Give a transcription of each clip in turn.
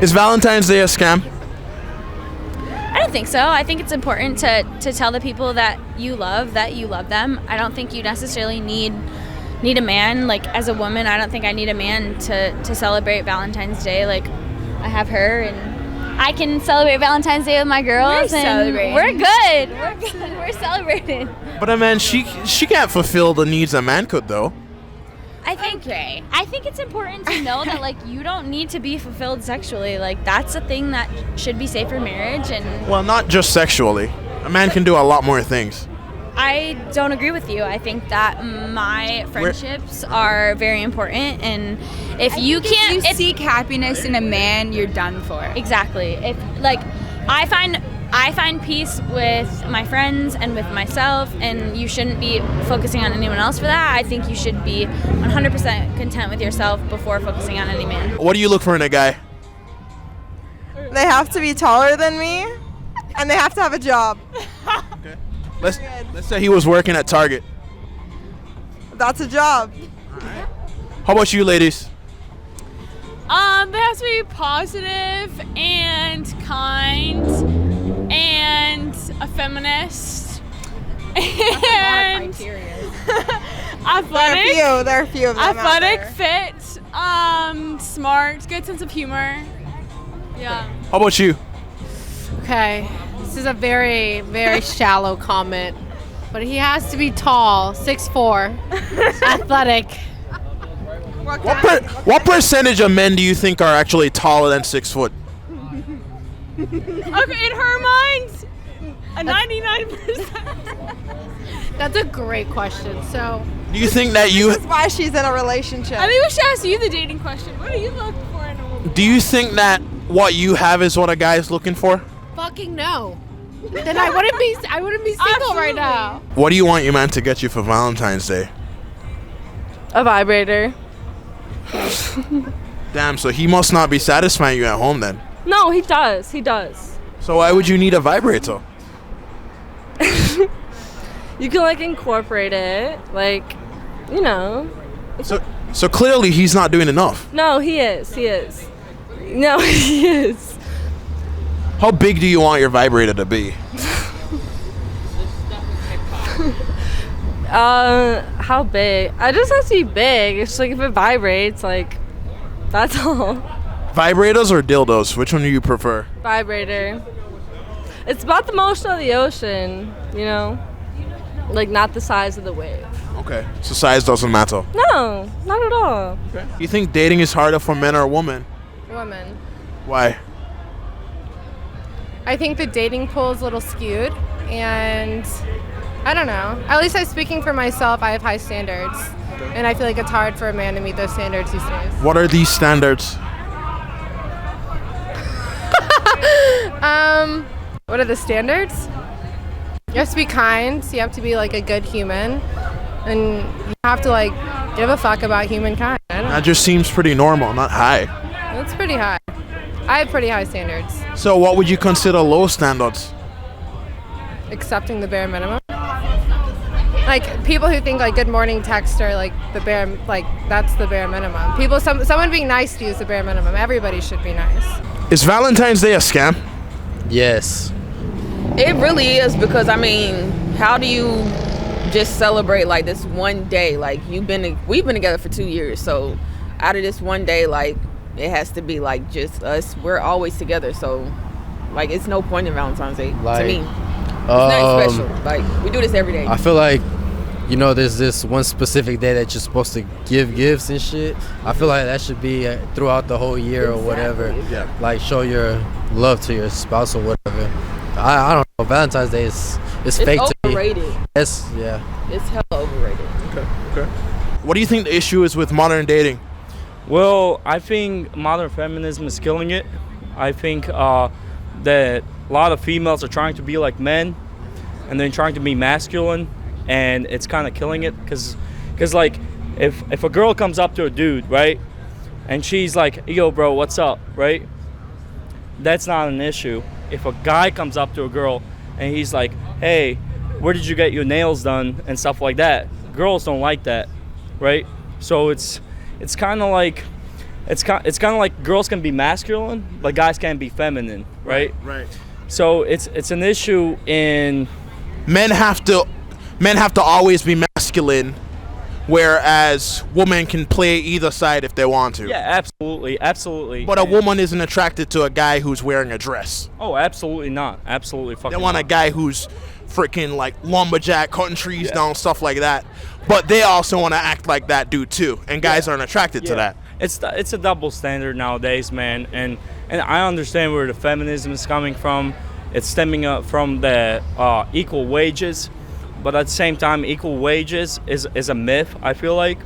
Is Valentine's Day a scam? I don't think so. I think it's important to tell the people that you love them. I don't think you necessarily need a man. Like, as a woman, I don't think I need a man to celebrate Valentine's Day. Like, I have her, and I can celebrate Valentine's Day with my girls. We're good. We're celebrating. But a man, she can't fulfill the needs a man could, though. I think it's important to know that, like, you don't need to be fulfilled sexually. Like, that's a thing that should be safe for marriage. And Well, not just sexually. A man can do a lot more things. I don't agree with you. I think that my friendships are very important, and if you seek happiness in a man, you're done for. Exactly. If, like, I find peace with my friends and with myself, and you shouldn't be focusing on anyone else for that. I think you should be 100% content with yourself before focusing on any man. What do you look for in a guy? They have to be taller than me, and they have to have a job. Okay. Let's say he was working at Target. That's a job. How about you, ladies? They have to be positive and kind and a feminist and athletic. There are a few of them. Athletic, fit, smart, good sense of humor. Yeah. How about you? Okay, this is a very, very shallow comment, but he has to be tall, 6'4", athletic. What percentage of men do you think are actually taller than 6 foot? Okay, in her mind, a 99%. That's a great question. So, Do you think that you? This is why she's in a relationship. I think we should ask you the dating question. What do you look for in a woman? Do you think that what you have is what a guy is looking for? fucking no. Then I wouldn't be single right now. What do you want your man to get you for Valentine's Day? A vibrator. Damn, so he must not be satisfying you at home then. No, he does. He does. So why would you need a vibrator? You can like incorporate it, like, you know. So clearly he's not doing enough. No, he is. He is. No, he is. How big do you want your vibrator to be? How big? I just have to be big. It's like if it vibrates, like, that's all. Vibrators or dildos? Which one do you prefer? Vibrator. It's about the motion of the ocean, you know? Like, not the size of the wave. Okay, so size doesn't matter. No, not at all. Okay. You think dating is harder for men or women? Woman. Why? I think the dating pool is a little skewed, and I don't know. At least I'm speaking for myself. I have high standards, and I feel like it's hard for a man to meet those standards these days. What are these standards? What are the standards? You have to be kind. You have to be like a good human, and you have to like give a fuck about humankind. I don't know. That just seems pretty normal, not high. That's pretty high. I have pretty high standards. So what would you consider low standards? Accepting the bare minimum. Like people who think like good morning text are like the bare, like that's the bare minimum. Someone being nice to you is the bare minimum. Everybody should be nice. Is Valentine's Day a scam? Yes. It really is, because I mean, how do you just celebrate like this one day? Like we've been together for 2 years, so out of this one day, like it has to be like just us. We're always together, so like it's no point in Valentine's Day to me. It's nothing special. Like we do this every day. I feel like, you know, there's this one specific day that you're supposed to give gifts and shit. I feel like that should be throughout the whole year or whatever. Yeah. Like show your love to your spouse or whatever. I don't know. Valentine's Day is fake to me. Overrated. Yes, yeah. It's hell overrated. Okay. What do you think the issue is with modern dating? Well, I think modern feminism is killing it. I think that a lot of females are trying to be like men, and then trying to be masculine, and it's kind of killing it. Cause like, if a girl comes up to a dude, right, and she's like, "Yo, bro, what's up?" right? That's not an issue. If a guy comes up to a girl and he's like, "Hey, where did you get your nails done?" and stuff like that, girls don't like that, right? So it's kind of like it's kind of like girls can be masculine, but guys can be feminine, right? Right. So it's an issue in Men have to always be masculine, whereas women can play either side if they want to. yeah, absolutely. But a woman isn't attracted to a guy who's wearing a dress. Oh, absolutely not. Absolutely fucking. They want a not. guy who's freaking like lumberjack, cutting trees down, stuff like that. But they also want to act like that dude too, and guys aren't attracted to that. It's a double standard nowadays, man, and I understand where the feminism is coming from. It's stemming up from the equal wages, but at the same time, equal wages is a myth, I feel like,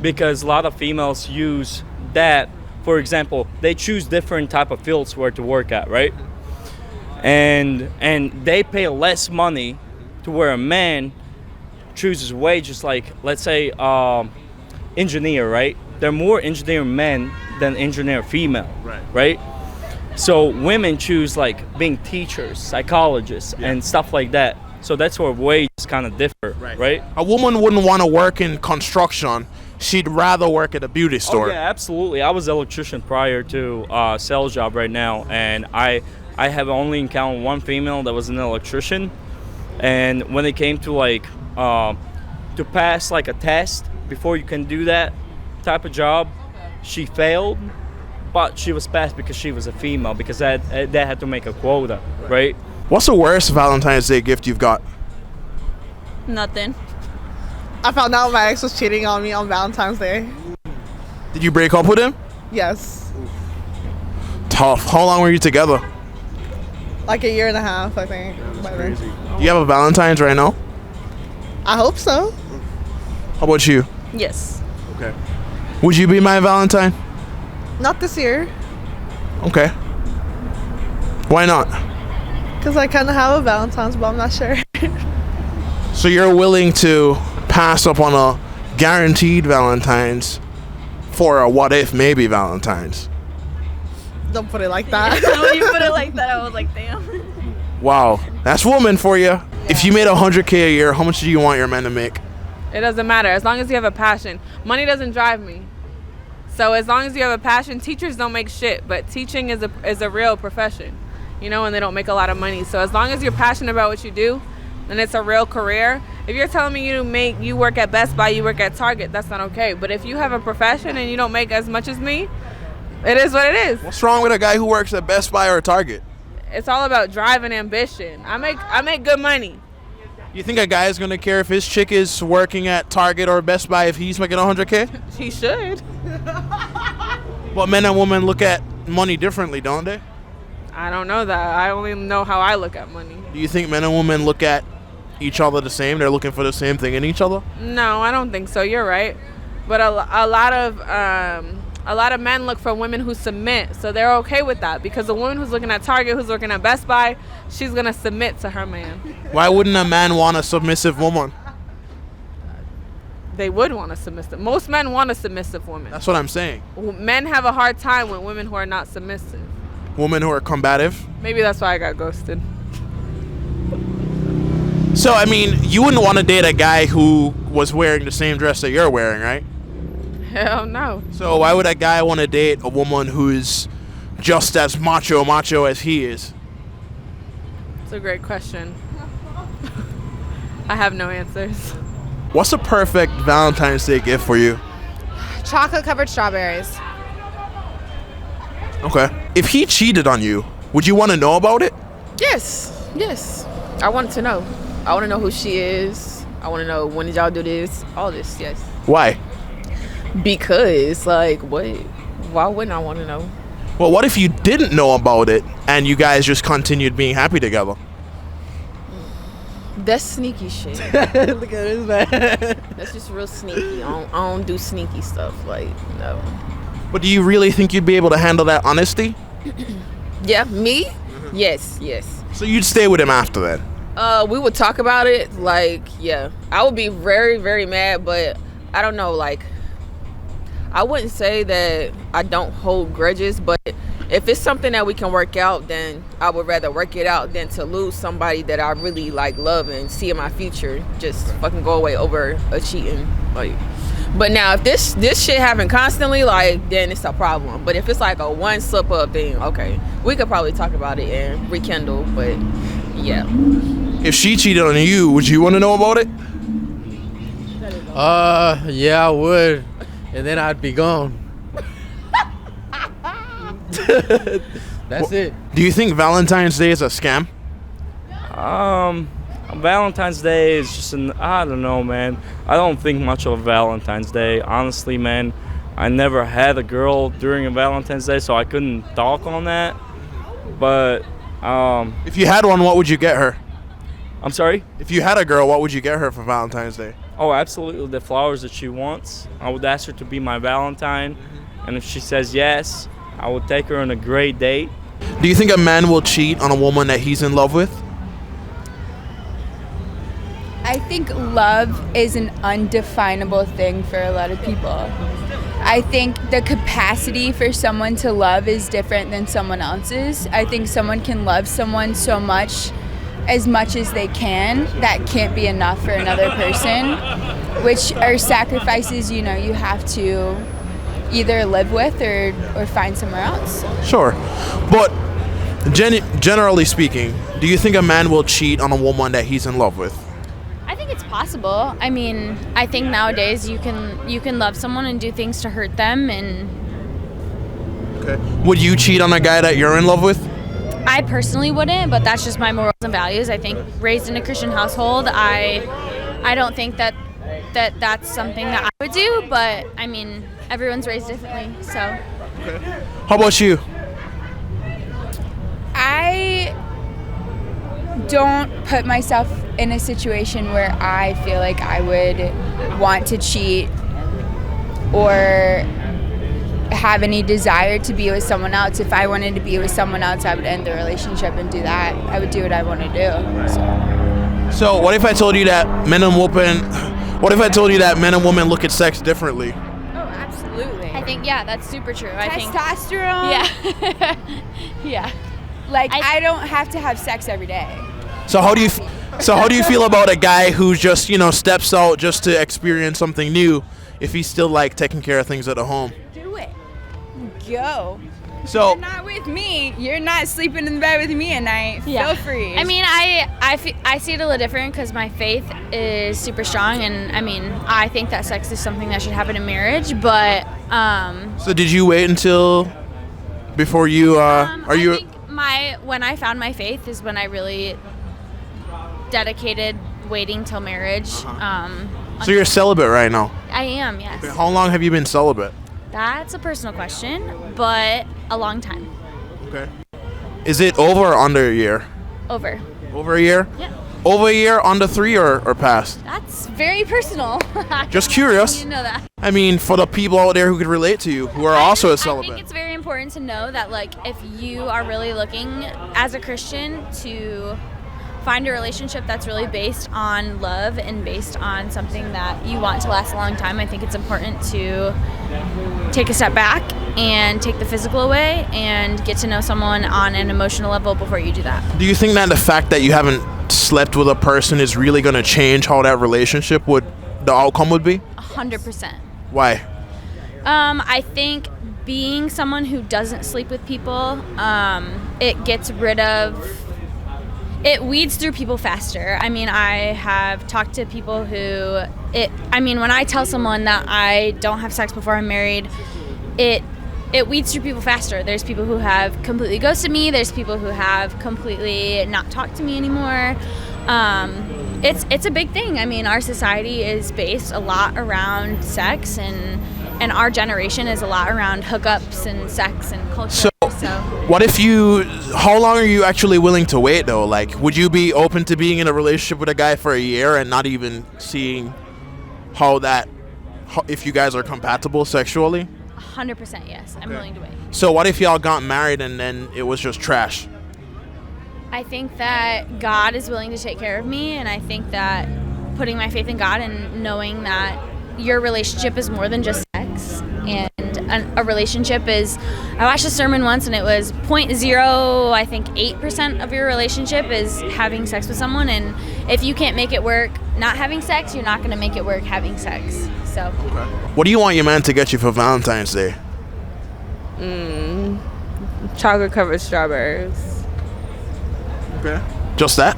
because a lot of females use that. For example, they choose different type of fields where to work at, right? And they pay less money to where a man chooses wages, like, let's say, engineer, right? There are more engineer men than engineer female, right? So women choose like being teachers, psychologists, and stuff like that. So that's where wages kind of differ, right? A woman wouldn't want to work in construction. She'd rather work at a beauty store. Oh, yeah, absolutely. I was an electrician prior to sales job right now, and I have only encountered one female that was an electrician. And when it came to like to pass like a test before you can do that type of job, she failed, but she was passed because she was a female, because that had to make a quota, right? What's the worst Valentine's Day gift you've got? Nothing. I found out my ex was cheating on me on Valentine's Day. Did you break up with him? Yes. Tough. How long were you together? Like a year and a half, I think. Do you have a Valentine's right now? I hope so. How about you? Yes. Okay. Would you be my Valentine? Not this year, Okay. Why not? because I kind of have a Valentine's, but I'm not sure. So you're willing to pass up on a guaranteed Valentine's for a what if maybe Valentine's? Don't put it like that. When you put it like that, I was like, damn. Wow, that's woman for you. If you made $100K a year, how much do you want your man to make? It doesn't matter as long as you have a passion. Money doesn't drive me. So as long as you have a passion, teachers don't make shit, but teaching is a real profession, you know, and they don't make a lot of money. So as long as you're passionate about what you do, then it's a real career. If you're telling me you work at Best Buy, you work at Target, that's not okay. But if you have a profession and you don't make as much as me, it is what it is. What's wrong with a guy who works at Best Buy or Target? It's all about drive and ambition. I make good money. You think a guy is going to care if his chick is working at Target or Best Buy if he's making $100K? He should. But men and women look at money differently, don't they? I don't know that. I only know how I look at money. Do you think men and women look at each other the same? They're looking for the same thing in each other? No, I don't think so. You're right. But a lot of men look for women who submit, so they're okay with that, because the woman who's looking at Target, who's looking at Best Buy, she's gonna submit to her man. Why wouldn't a man want a submissive woman? They would want a submissive. Most men want a submissive woman. That's what I'm saying. Men have a hard time with women who are not submissive. Women who are combative? Maybe that's why I got ghosted. So, I mean, you wouldn't want to date a guy who was wearing the same dress that you're wearing, right? Hell no. So why would a guy want to date a woman who's just as macho as he is? It's a great question. I have no answers. What's a perfect Valentine's Day gift for you? Chocolate covered strawberries. Okay. If he cheated on you, would you want to know about it? Yes. I want to know. I want to know who she is. I want to know, when did y'all do this? All this, yes. Why? Because, like, what? Why wouldn't I want to know? Well, what if you didn't know about it and you guys just continued being happy together? That's sneaky shit. Look at this man. That's just real sneaky. I don't do sneaky stuff. Like, no. But do you really think you'd be able to handle that honesty? Yeah, me? Yes. So you'd stay with him after that? We would talk about it. Like, yeah. I would be very, very mad, but I don't know, like, I wouldn't say that I don't hold grudges, but if it's something that we can work out, then I would rather work it out than to lose somebody that I really like, love, and see in my future just fucking go away over a cheating. Like, But now if this shit happen constantly, like, then it's a problem. But if it's like a one slip up thing, okay, we could probably talk about it and rekindle. But yeah. If she cheated on you, would you want to know about it? Yeah, I would, and then I'd be gone. That's it. Do you think Valentine's Day is a scam? Valentine's Day is just I don't know, man. I don't think much of Valentine's Day. Honestly, man, I never had a girl during a Valentine's Day, so I couldn't talk on that. But, if you had one, what would you get her? I'm sorry? If you had a girl, what would you get her for Valentine's Day? Oh, absolutely, the flowers that she wants. I would ask her to be my Valentine, and if she says yes, I would take her on a great date. Do you think a man will cheat on a woman that he's in love with? I think love is an undefinable thing for a lot of people. I think the capacity for someone to love is different than someone else's. I think someone can love someone so much as they can. That can't be enough for another person, which are sacrifices, you have to either live with or find somewhere else. Sure. But generally speaking, do you think a man will cheat on a woman that he's in love with? I think it's possible. I mean, I think nowadays you can love someone and do things to hurt them. And okay. Would you cheat on a guy that you're in love with? I personally wouldn't, but that's just my morals and values. I think raised in a Christian household, I don't think that's something that I would do, but I mean, everyone's raised differently, so. Okay. How about you? I don't put myself in a situation where I feel like I would want to cheat or have any desire to be with someone else. If I wanted to be with someone else, I would end the relationship and do that. I would do what I want to do. So what if I told you that men and women look at sex differently? Oh, absolutely. I think, yeah, that's super true. Testosterone. Yeah. Yeah. Like, I don't have to have sex every day. So how do you feel about a guy who just, steps out just to experience something new if he's still like taking care of things at the home? Do it. Go. So you're not with me. You're not sleeping in bed with me at night. Yeah. Feel free. I mean, I see it a little different because my faith is super strong, and I mean, I think that sex is something that should happen in marriage. But So did you wait until before you? I think when I found my faith is when I really dedicated waiting till marriage. So you're celibate right now? I am, yes. Okay, how long have you been celibate? That's a personal question, but a long time. Okay. Is it over or under a year? Over. Over a year? Yeah. Over a year, under 3 or past? That's very personal. Just curious. You know that. I mean, for the people out there who could relate to you, who are also a celibate. I think it's very important to know that, like, if you are really looking as a Christian to find a relationship that's really based on love and based on something that you want to last a long time, I think it's important to take a step back and take the physical away and get to know someone on an emotional level before you do that. Do you think that the fact that you haven't slept with a person is really going to change how that relationship the outcome would be? 100%. Why? I think being someone who doesn't sleep with people, it weeds through people faster. I mean, I have talked to people when I tell someone that I don't have sex before I'm married, it weeds through people faster. There's people who have completely ghosted me. There's people who have completely not talked to me anymore. It's a big thing. I mean, our society is based a lot around sex, and our generation is a lot around hookups and sex and culture. So how long are you actually willing to wait though? Like, would you be open to being in a relationship with a guy for a year and not even seeing if you guys are compatible sexually? 100% yes. I'm willing to wait. So what if y'all got married and then it was just trash? I think that God is willing to take care of me, and I think that putting my faith in God and knowing that your relationship is more than just sex, and a relationship is, I watched a sermon once and it was 8% of your relationship is having sex with someone, and if you can't make it work not having sex, you're not going to make it work having sex. So What do you want your man to get you for Valentine's Day? Chocolate covered strawberries. Okay. Just that?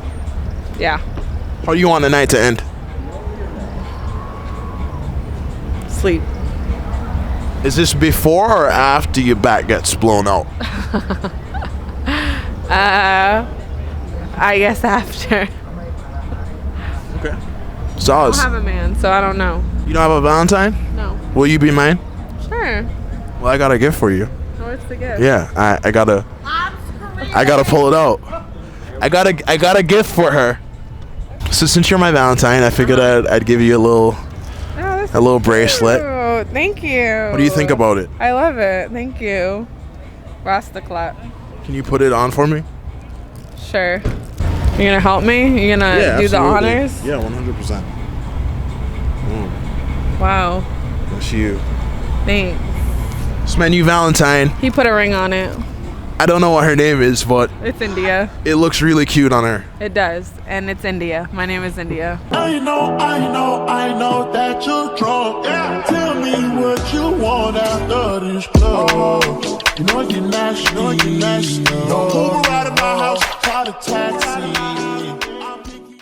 Yeah. How do you want the night to end? Sleep. Is this before or after your back gets blown out? I guess after. Okay. I So don't have a man, so I don't know. you don't have a Valentine? No. Will you be mine? Sure. Well, I got a gift for you. What's the gift? Yeah, I gotta pull it out. I got a gift for her. So since you're my Valentine, I figured I'd give you a little bracelet. Oh, thank you. What do you think about it? I love it. Thank you. Rasta clap. Can you put it on for me? Sure. You gonna help me? You gonna do the honors? Yeah, 100%. Wow. That's you. Thanks. It's my new Valentine. He put a ring on it. I don't know what her name is, but It's India. it looks really cute on her. It does, and it's India. My name is India. I know that you're drunk. Yeah. Tell me what you want after this club. You know you're nasty. Don't move around in my house, call a taxi.